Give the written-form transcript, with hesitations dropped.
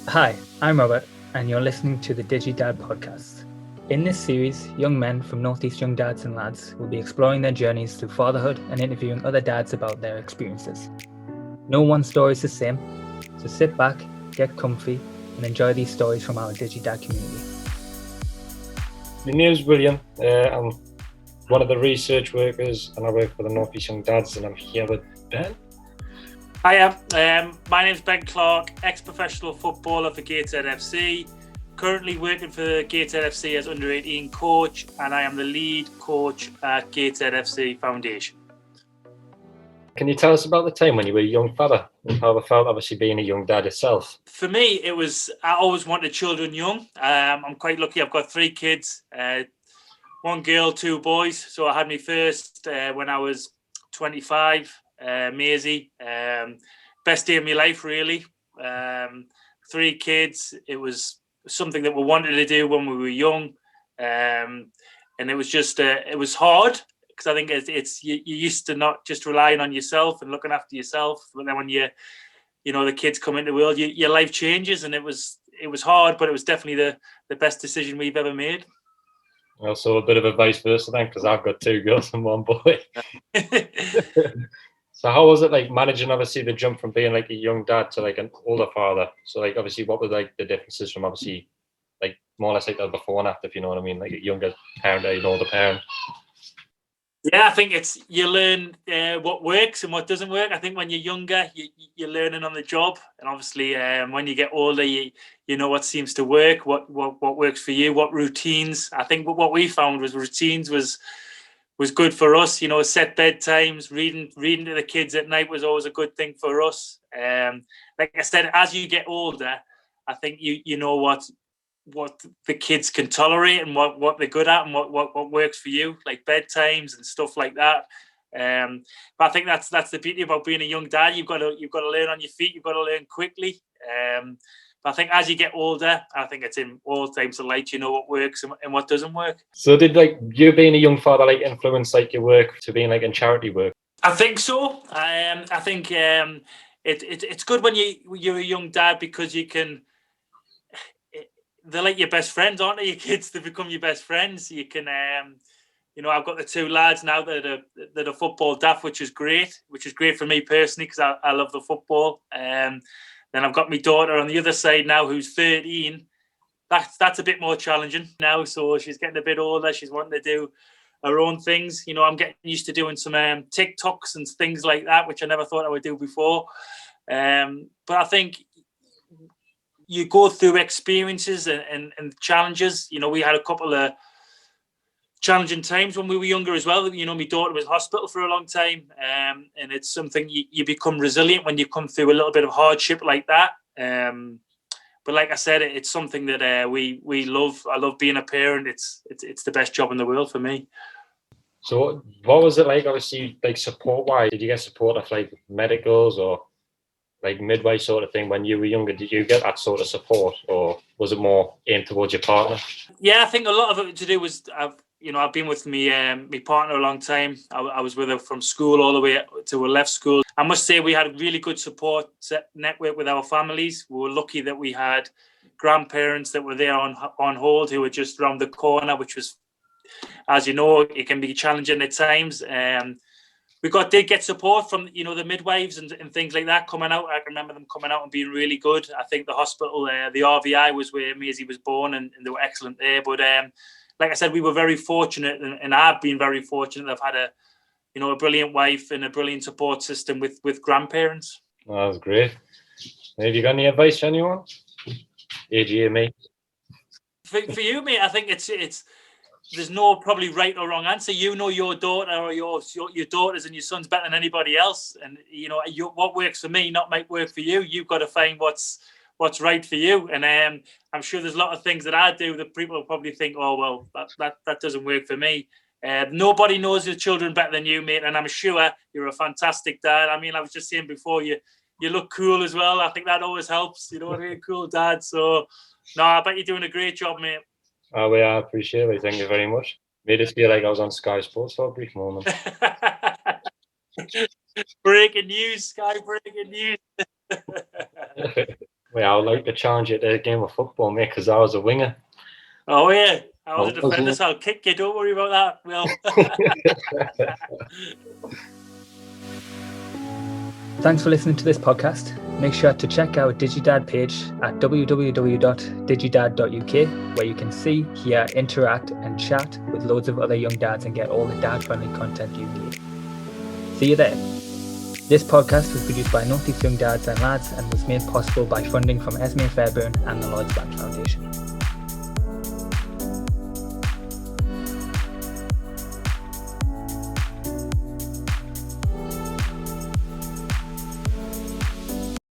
Hi, I'm Robert, and you're listening to the DigiDAD podcast. In this series, young men from Northeast Young Dads and Lads will be exploring their journeys through fatherhood and interviewing other dads about their experiences. No one story is the same, so sit back, get comfy, and enjoy these stories from our DigiDAD community. My name's William. I'm one of the research workers, and I work for the Northeast Young Dads, and I'm here with Ben. Hiya, my name's Ben Clark, ex-professional footballer for Gateshead FC, currently working for Gateshead FC as under-18 coach, and I am the lead coach at Gateshead FC Foundation. Can you tell us about the time when you were a young father and how it felt, obviously, being a young dad yourself? For me, I always wanted children young. I'm quite lucky. I've got 3 kids, 1 girl, 2 boys. So I had my first when I was 25. Maisie, best day of my life, really. 3 kids. It was something that we wanted to do when we were young, and it was just it was hard because I think it's you're used to not just relying on yourself and looking after yourself, but then when the kids come into the world, your life changes, and it was hard, but it was definitely the best decision we've ever made. Also, a bit of a vice versa then, because I've got 2 girls and 1 boy. So how was it like managing, obviously, the jump from being like a young dad to like an older father? So like, obviously, what were like the differences from obviously like more or less like the before and after, if you know what I mean, like a younger parent or an older parent? Yeah, I think you learn what works and what doesn't work. I think when you're younger, you're learning on the job, and obviously when you get older, you know what seems to work, what works for you, what routines. I think what we found was routines was good for us. Set bedtimes, reading to the kids at night was always a good thing for us. Like I said, as you get older, I think you know what the kids can tolerate and what they're good at and what works for you, like bedtimes and stuff like that. But I think that's the beauty about being a young dad. You've got to learn on your feet. You've got to learn quickly. But I think as you get older, I think it's in all times of life, you know what works and what doesn't work. So did like you being a young father like influence like your work to being like in charity work? I think so. I think it's good when you're a young dad because you can. They're like your best friends, aren't they? Your kids, they become your best friends. You can, I've got the 2 lads now that are football daft, which is great for me personally because I love the football. Then I've got my daughter on the other side now who's 13. That's a bit more challenging now. So she's getting a bit older. She's wanting to do her own things. I'm getting used to doing some TikToks and things like that, which I never thought I would do before. But I think you go through experiences and challenges. We had a couple of challenging times when we were younger as well. My daughter was in hospital for a long time, and it's something you become resilient when you come through a little bit of hardship like that. But like I said, it's something that we love. I love being a parent. It's the best job in the world for me. So what was it like, obviously, like support-wise? Did you get support of like medicals or like midway sort of thing when you were younger? Did you get that sort of support, or was it more aimed towards your partner? Yeah, I think a lot of it to do was I've been with my partner a long time. I was with her from school all the way to her left school. I must say we had a really good support network with our families. We were lucky that we had grandparents that were there on hold who were just around the corner, which was, as you know, it can be challenging at times. We did get support from the midwives and things like that coming out. I can remember them coming out and being really good. I think the hospital, the RVI was where Maisie was born, and they were excellent there. But like I said, we were very fortunate, and I've been very fortunate. I've had a brilliant wife and a brilliant support system with grandparents. Oh, that's great. Have you got any advice for anyone? AJ, mate. For you, mate, I think it's there's no probably right or wrong answer. Your daughter or your daughters and your sons better than anybody else, and what works for me might work for you. You've got to find what's right for you. And I'm sure there's a lot of things that I do that people will probably think, oh well, that doesn't work for me. Nobody knows your children better than you, mate, and I'm sure you're a fantastic dad. I mean, I was just saying before, you look cool as well. I think that always helps. You know what I mean? Cool dad. So no, I bet you're doing a great job, mate. Oh, I appreciate it. Thank you very much. Made us feel like I was on Sky Sports for a brief moment. Breaking news, Sky, breaking news. Well, I would like to challenge you to a game of football, mate, because I was a winger. Oh yeah, I was a I wasn't. defender, so I'll kick you. Don't worry about that, Will. Thanks for listening to this podcast. Make sure to check out DigiDAD page at www.digidad.uk, where you can see, hear, interact and chat with loads of other young dads and get all the dad-friendly content you need. See you there. This podcast was produced by North East Young Dads and Lads and was made possible by funding from Esmee Fairbairn and the Lloyds Bank Foundation.